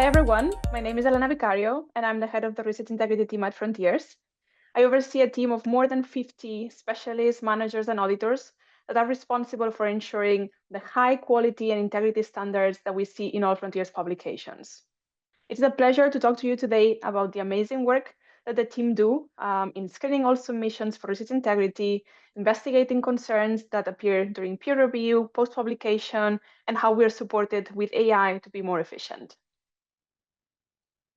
Hi everyone, my name is Elena Vicario and I'm the head of the research integrity team at Frontiers. I oversee a team of more than 50 specialists, managers and auditors that are responsible for ensuring the high quality and integrity standards that we see in all Frontiers publications. It's a pleasure to talk to you today about the amazing work that the team do in screening all submissions for research integrity, investigating concerns that appear during peer review, post-publication, and how we're supported with AI to be more efficient.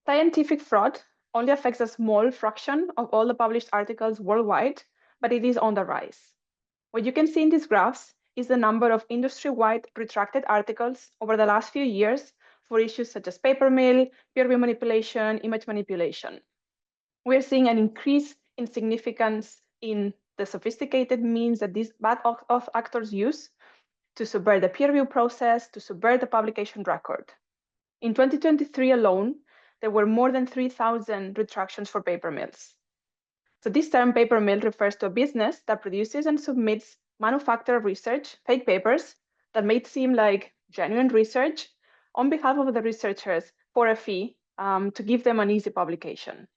Scientific fraud only affects a small fraction of all the published articles worldwide, but it is on the rise. What you can see in these graphs is the number of industry-wide retracted articles over the last few years for issues such as paper mill, peer review manipulation, image manipulation. We're seeing an increase in significance in the sophisticated means that these bad actors use to subvert the peer review process, to subvert the publication record. In 2023 alone, there were more than 3,000 retractions for paper mills. So this term paper mill refers to a business that produces and submits manufactured research, fake papers, that may seem like genuine research on behalf of the researchers for a fee to give them an easy publication.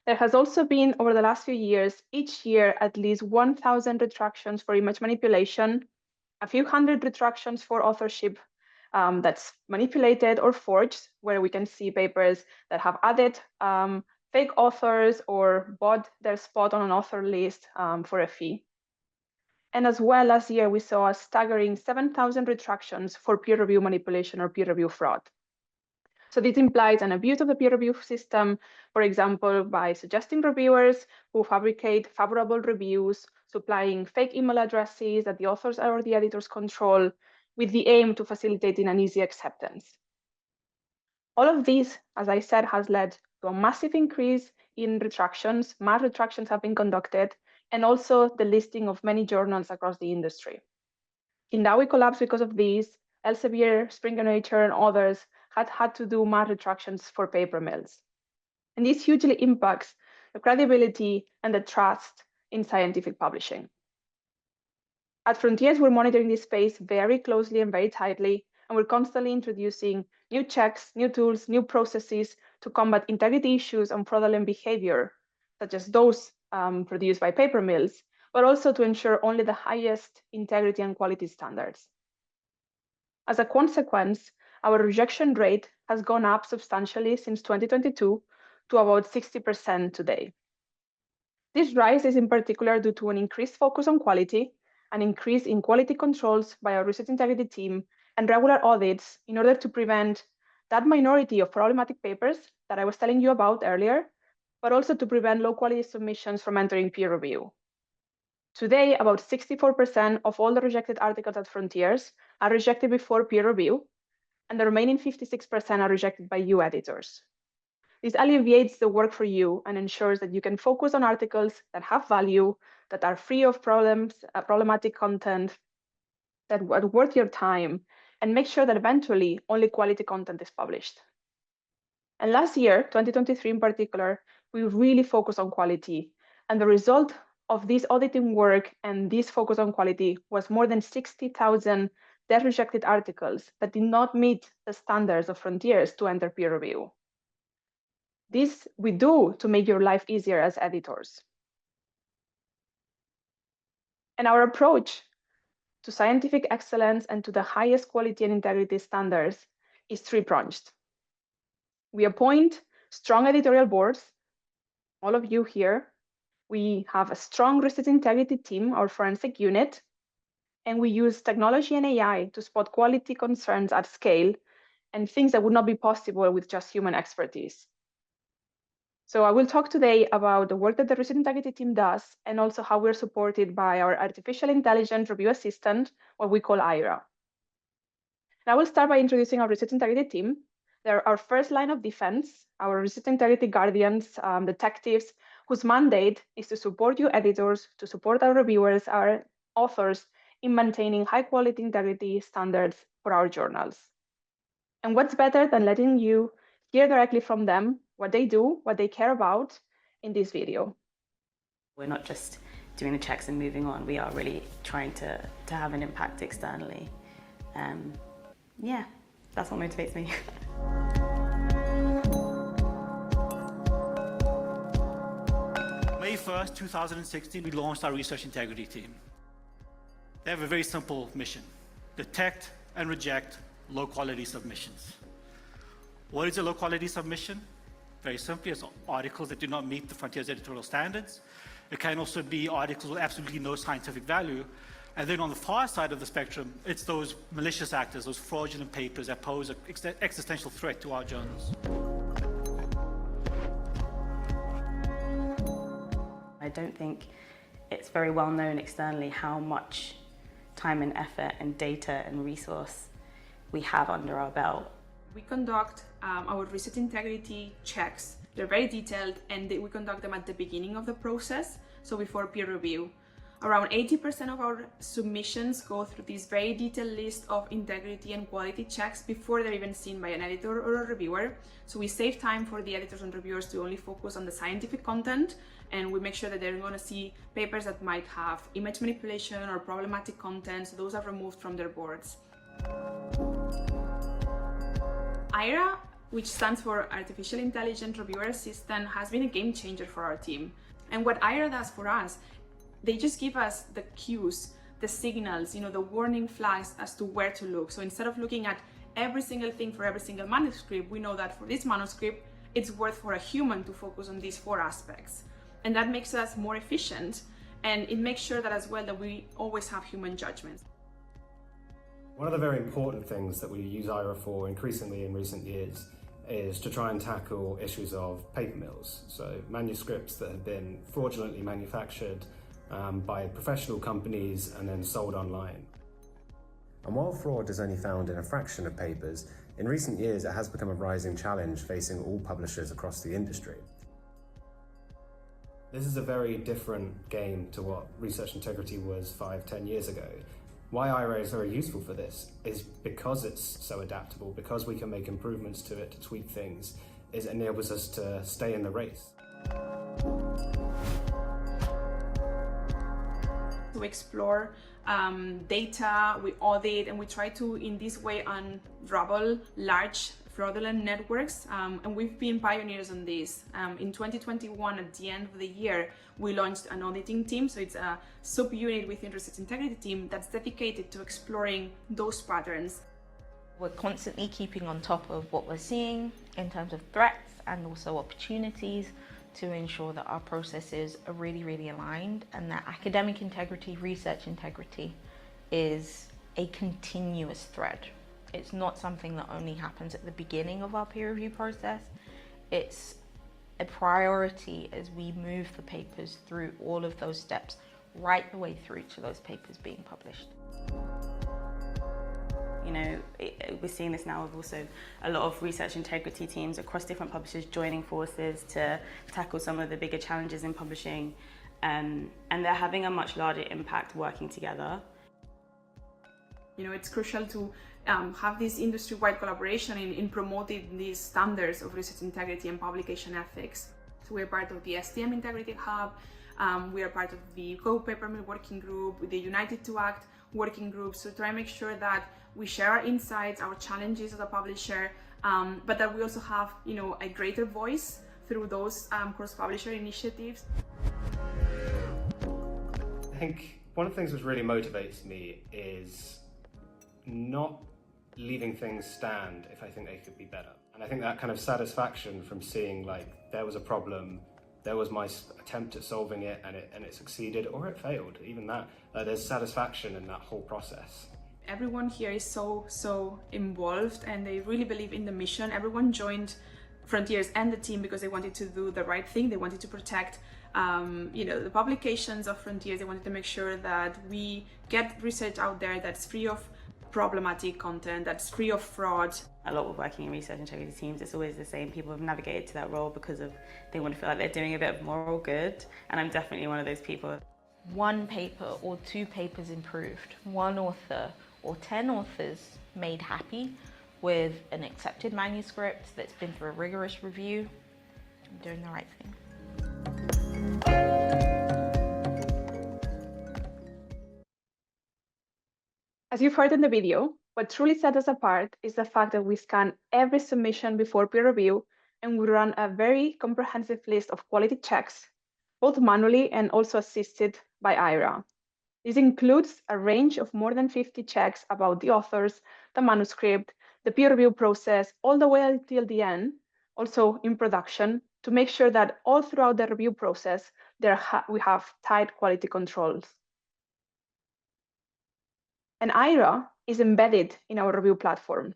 There has also been, over the last few years, each year at least 1,000 retractions for image manipulation, a few hundred retractions for authorship that's manipulated or forged, where we can see papers that have added fake authors or bought their spot on an author list for a fee. And as well, last year, we saw a staggering 7,000 retractions for peer review manipulation or peer review fraud. So this implies an abuse of the peer review system, for example, by suggesting reviewers who fabricate favorable reviews, supplying fake email addresses that the authors or the editors control, with the aim to facilitating an easy acceptance. All of this, as I said, has led to a massive increase in retractions. Mass retractions have been conducted, and also the listing of many journals across the industry. Hindawi collapsed because of this. Elsevier, Springer Nature, and others had to do mass retractions for paper mills. And this hugely impacts the credibility and the trust in scientific publishing. At Frontiers, we're monitoring this space very closely and very tightly, and we're constantly introducing new checks, new tools, new processes to combat integrity issues and fraudulent behavior, such as those produced by paper mills, but also to ensure only the highest integrity and quality standards. As a consequence, our rejection rate has gone up substantially since 2022 to about 60% today. This rise is in particular due to an increased focus on quality, an increase in quality controls by our research integrity team, and regular audits in order to prevent that minority of problematic papers that I was telling you about earlier, but also to prevent low quality submissions from entering peer review. Today, about 64% of all the rejected articles at Frontiers are rejected before peer review, and the remaining 56% are rejected by you editors. This alleviates the work for you and ensures that you can focus on articles that have value, that are free of problematic content, that are worth your time, and make sure that eventually only quality content is published. And last year, 2023 in particular, we really focused on quality, and the result of this auditing work and this focus on quality was more than 60,000 dead rejected articles that did not meet the standards of Frontiers to enter peer review. This we do to make your life easier as editors. And our approach to scientific excellence and to the highest quality and integrity standards is three-pronged. We appoint strong editorial boards, all of you here. We have a strong research integrity team, our forensic unit, and we use technology and AI to spot quality concerns at scale and things that would not be possible with just human expertise. So I will talk today about the work that the research integrity team does and also how we're supported by our artificial intelligence review assistant, what we call AIRA. And I will start by introducing our research integrity team. They're our first line of defense, our research integrity guardians, detectives, whose mandate is to support you editors, to support our reviewers, our authors in maintaining high quality integrity standards for our journals. And what's better than letting you hear directly from them what they do, what they care about in this video. We're not just doing the checks and moving on. We are really trying to have an impact externally. Yeah, that's what motivates me. 1st, 2016, we launched our research integrity team. They have a very simple mission: detect and reject low-quality submissions. What is a low-quality submission? Very simply, it's articles that do not meet the Frontiers editorial standards. It can also be articles with absolutely no scientific value. And then on the far side of the spectrum, it's those malicious actors, those fraudulent papers that pose an existential threat to our journals. I don't think it's very well known externally how much time and effort and data and resource we have under our belt. We conduct our research integrity checks. They're very detailed, and we conduct them at the beginning of the process, so before peer review. Around 80% of our submissions go through this very detailed list of integrity and quality checks before they're even seen by an editor or a reviewer. So we save time for the editors and reviewers to only focus on the scientific content, and we make sure that they're going to see papers that might have image manipulation or problematic content, so those are removed from their boards. AIRA, which stands for Artificial Intelligence Reviewer Assistant, has been a game changer for our team. And what AIRA does for us, they just give us the cues, the signals, the warning flags as to where to look. So instead of looking at every single thing for every single manuscript, we know that for this manuscript, it's worth for a human to focus on these 4 aspects. And that makes us more efficient, and it makes sure that as well that we always have human judgment. One of the very important things that we use AIRA for increasingly in recent years is to try and tackle issues of paper mills. So manuscripts that have been fraudulently manufactured by professional companies and then sold online. And while fraud is only found in a fraction of papers, in recent years it has become a rising challenge facing all publishers across the industry. This is a very different game to what research integrity was 5-10 years ago. Why AIRA is very useful for this is because it's so adaptable, because we can make improvements to it to tweak things. It enables us to stay in the race. We explore data, we audit, and we try to, in this way, unravel large fraudulent networks, and we've been pioneers on this. In 2021, at the end of the year, we launched an auditing team, so it's a sub-unit within research integrity team that's dedicated to exploring those patterns. We're constantly keeping on top of what we're seeing in terms of threats and also opportunities to ensure that our processes are really, really aligned, and that academic integrity, research integrity is a continuous thread. It's not something that only happens at the beginning of our peer review process. It's a priority as we move the papers through all of those steps, right the way through to those papers being published. We're seeing this now with also a lot of research integrity teams across different publishers joining forces to tackle some of the bigger challenges in publishing, and they're having a much larger impact working together. It's crucial to have this industry-wide collaboration in promoting these standards of research integrity and publication ethics. So we're part of the STM Integrity Hub, we are part of the Co-Papermill Working Group, the United to Act working groups, to try and make sure that we share our insights, our challenges as a publisher, but that we also have, a greater voice through those cross-publisher initiatives. I think one of the things which really motivates me is not leaving things stand if I think they could be better. And I think that kind of satisfaction from seeing there was a problem, there was my attempt at solving it, and it succeeded, or it failed, even that, there's satisfaction in that whole process. Everyone here is so involved, and they really believe in the mission. Everyone joined Frontiers and the team because they wanted to do the right thing. They wanted to protect the publications of Frontiers. They wanted to make sure that we get research out there that's free of problematic content, that's free of fraud. A lot of working in research integrity teams, it's always the same. People have navigated to that role because they want to feel like they're doing a bit of moral good, and I'm definitely one of those people. 1 paper or 2 papers improved, 1 author or 10 authors made happy with an accepted manuscript that's been through a rigorous review. I'm doing the right thing. As you've heard in the video, what truly sets us apart is the fact that we scan every submission before peer review, and we run a very comprehensive list of quality checks. both manually and also assisted by AIRA. This includes a range of more than 50 checks about the authors, the manuscript, the peer review process, all the way until the end, also in production, to make sure that all throughout the review process, we have tight quality controls. And AIRA is embedded in our review platform,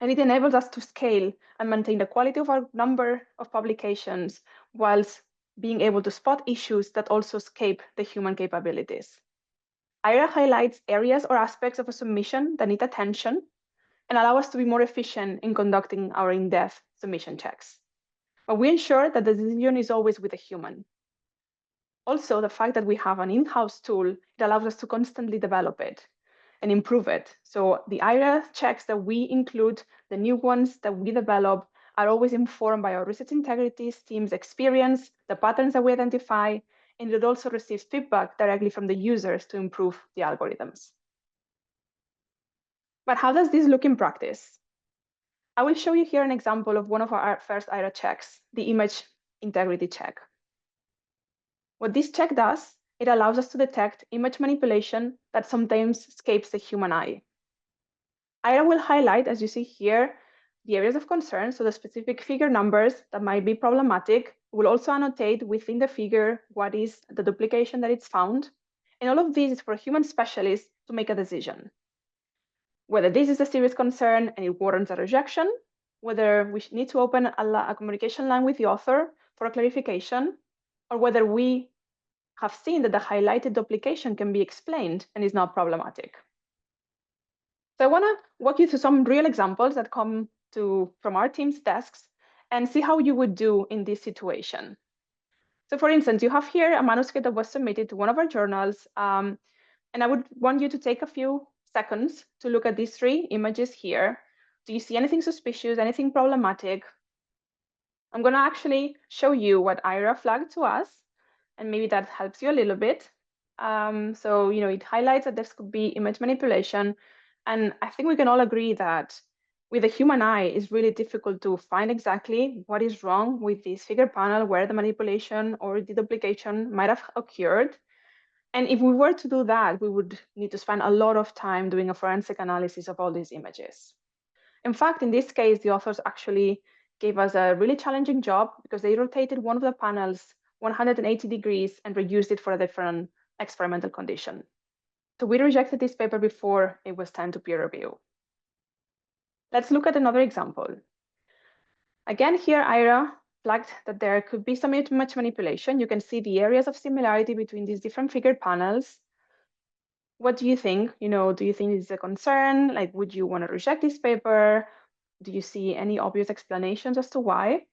and it enables us to scale and maintain the quality of our number of publications whilst being able to spot issues that also escape the human capabilities. AIRA highlights areas or aspects of a submission that need attention and allow us to be more efficient in conducting our in-depth submission checks. But we ensure that the decision is always with a human. Also, the fact that we have an in-house tool, it allows us to constantly develop it and improve it. So the AIRA checks that we include, the new ones that we develop, are always informed by our research integrity team's experience, the patterns that we identify, and it also receives feedback directly from the users to improve the algorithms. But how does this look in practice? I will show you here an example of one of our first AIRA checks, the image integrity check. What this check does, it allows us to detect image manipulation that sometimes escapes the human eye. AIRA will highlight, as you see here, the areas of concern, so the specific figure numbers that might be problematic. We'll also annotate within the figure what is the duplication that it's found. And all of this is for human specialists to make a decision. Whether this is a serious concern and it warrants a rejection, whether we need to open a communication line with the author for a clarification, or whether we have seen that the highlighted duplication can be explained and is not problematic. So I want to walk you through some real examples that come from our team's desks and see how you would do in this situation. So for instance, you have here a manuscript that was submitted to one of our journals, and I would want you to take a few seconds to look at these three images here. Do you see anything suspicious, anything problematic? I'm going to actually show you what AIRA flagged to us, and maybe that helps you a little bit. So, it highlights that this could be image manipulation. And I think we can all agree that with the human eye, it's really difficult to find exactly what is wrong with this figure panel, where the manipulation or the duplication might have occurred. And if we were to do that, we would need to spend a lot of time doing a forensic analysis of all these images. In fact, in this case, the authors actually gave us a really challenging job because they rotated one of the panels 180 degrees and reused it for a different experimental condition. So we rejected this paper before it was time to peer review. Let's look at another example. Again, here AIRA flagged that there could be some image manipulation. You can see the areas of similarity between these different figured panels. What do you think? Do you think it's a concern? Like, would you want to reject this paper? Do you see any obvious explanations as to why?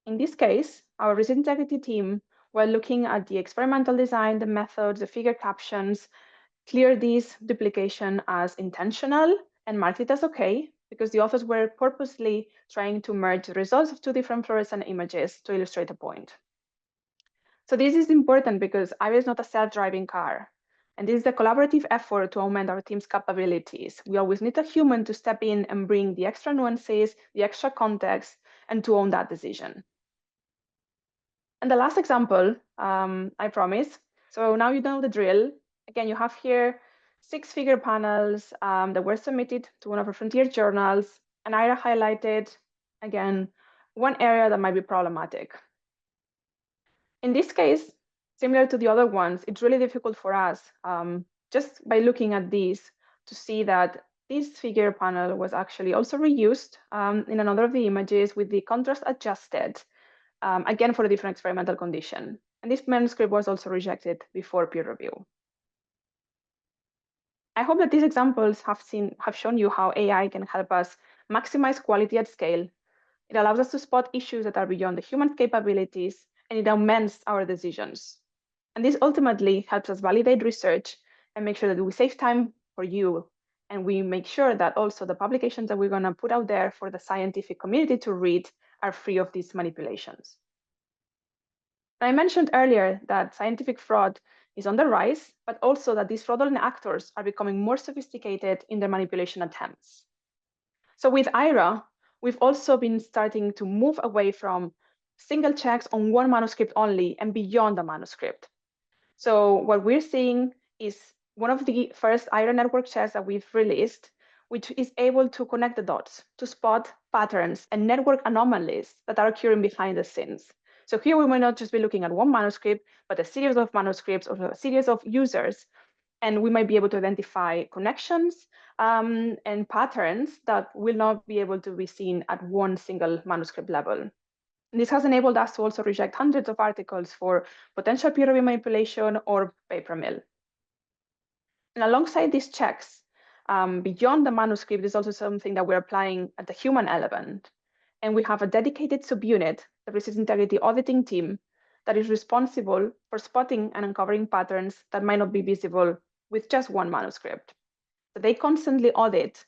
In this case, our research integrity team, while looking at the experimental design, the methods, the figure captions, cleared this duplication as intentional and marked it as okay, because the authors were purposely trying to merge the results of two different fluorescent images to illustrate a point. So this is important because AIRA is not a self-driving car. And this is a collaborative effort to augment our team's capabilities. We always need a human to step in and bring the extra nuances, the extra context, and to own that decision. And the last example, I promise. So now you know the drill. Again, you have here 6 figure panels that were submitted to one of our frontier journals, and AIRA highlighted, again, one area that might be problematic. In this case, similar to the other ones, it's really difficult for us, just by looking at these, to see that this figure panel was actually also reused in another of the images with the contrast adjusted, again for a different experimental condition. And this manuscript was also rejected before peer review. I hope that these examples have shown you how AI can help us maximize quality at scale. It allows us to spot issues that are beyond the human capabilities, and it augments our decisions. And this ultimately helps us validate research and make sure that we save time for you. And we make sure that also the publications that we're going to put out there for the scientific community to read are free of these manipulations. I mentioned earlier that scientific fraud is on the rise, but also that these fraudulent actors are becoming more sophisticated in their manipulation attempts. So with AIRA, we've also been starting to move away from single checks on one manuscript only and beyond the manuscript. So what we're seeing is one of the first AIRA network checks that we've released, which is able to connect the dots to spot patterns and network anomalies that are occurring behind the scenes. So here we might not just be looking at one manuscript, but a series of manuscripts or a series of users, and we might be able to identify connections and patterns that will not be able to be seen at one single manuscript level. This has enabled us to also reject hundreds of articles for potential peer review manipulation or paper mill. And alongside these checks, beyond the manuscript is also something that we're applying at the human element. And we have a dedicated subunit, the research integrity auditing team, that is responsible for spotting and uncovering patterns that might not be visible with just one manuscript. So they constantly audit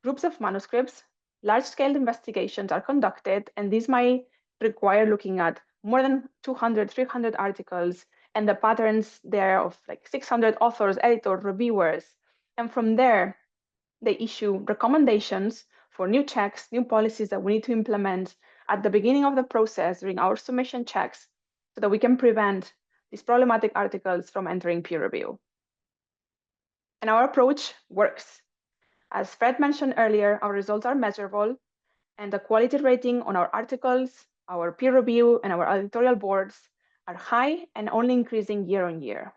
groups of manuscripts. Large-scale investigations are conducted, and these might require looking at more than 200, 300 articles and the patterns there of like 600 authors, editors, reviewers. And from there, they issue recommendations for new checks, new policies that we need to implement at the beginning of the process during our submission checks so that we can prevent these problematic articles from entering peer review. And our approach works. As Fred mentioned earlier, our results are measurable, and the quality rating on our articles, our peer review, and our editorial boards are high and only increasing year on year.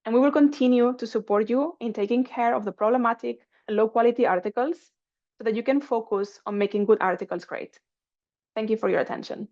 And we will continue to support you in taking care of the problematic and low quality articles so that you can focus on making good articles great. Thank you for your attention.